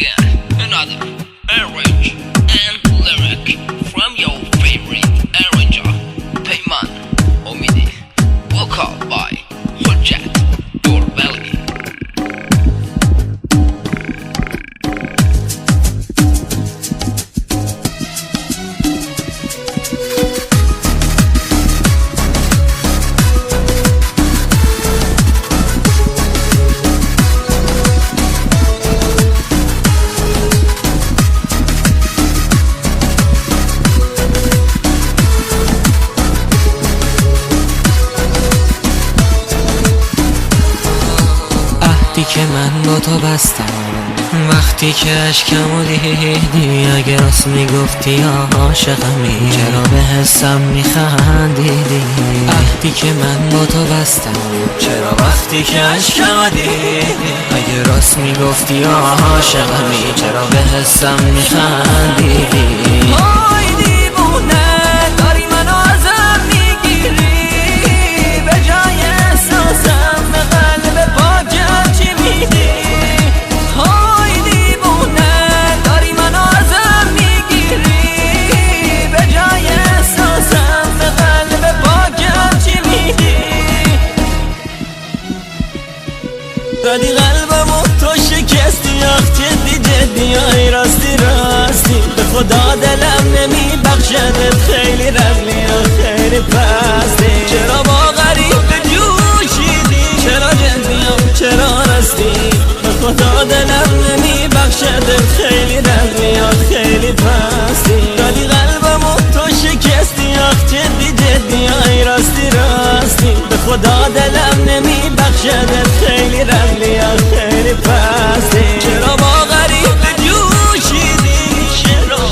again, another arrange and lyric from your favorite arranger, Payman Omidi. Vocal by Hujjat Dorbeli. وقتی که من با تو بستم، وقتی که اشکمو دیدی، اگه راست میگفتی یا عاشقمی چرا به حسم میخندیدی؟ وقتی که من با تو بستم، چرا وقتی که اشکمو دیدی، اگه راست میگفتی یا عاشقمی چرا به حسم میخندیدی؟ وای دیوونه داری منو ازم میگیری، به جای احساسم به قلب پاکم چی میدی؟ وای دیوونه داری منو ازم میگیری، به جای احساسم به قلب پاکم چی میدی؟ زدی قلبمو تو شکستی، آخ جدی جدی، آی راستی راستی، به خدا دلم نمیبخشدت، خیلی رزلی و خیلی پستی. چرا با غریب جوشیدی، چرا جدیم چرا راستی، به خدا دلم نمیبخشدت، خیلی رزلی و خیلی پستی. زدی قلبمو تو شکستی، آخ جدی جدی، آی راستی راستی، به خدا دلم نمیبخشدت، خیلی رزلی و خیلی پستی. چرا با غریب جوشیدی، چرا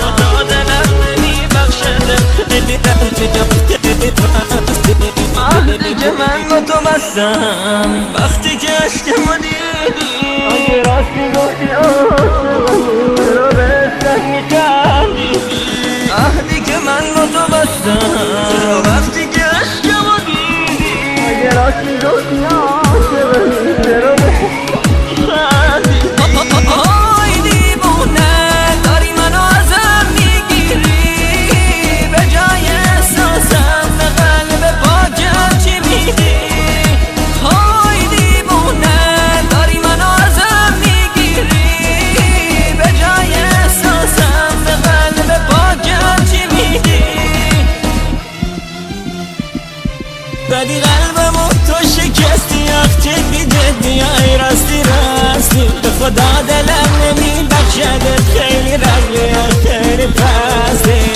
خدا دلم نمیبخشدت، خیلی رزلی و خیلی پستی. وقتی که من با تو بستم، وقتی که عشقمو دیدی، اگه راست میگفتی عاشقمی چرا به حسم میخندیدی؟ وقتی که من با تو بستم، چرا وقتی که عشقمو دیدی، اگه راست میگفتی عاشقمی چرا به حسم میخندیدی؟ وای دیوونه داری منو ازم میگیری، به جای احساسم به قلب پاکم چی میدی؟ وای دیوونه داری منو ازم میگیری، به جای احساسم به قلب پاکم چی میدی؟ زدی قلبمو تو شکستی، آخ جدی جدی، آی راستی راستی، به خدا دلم نمیبخشدت، خیلی رزلی و خیلی پستی.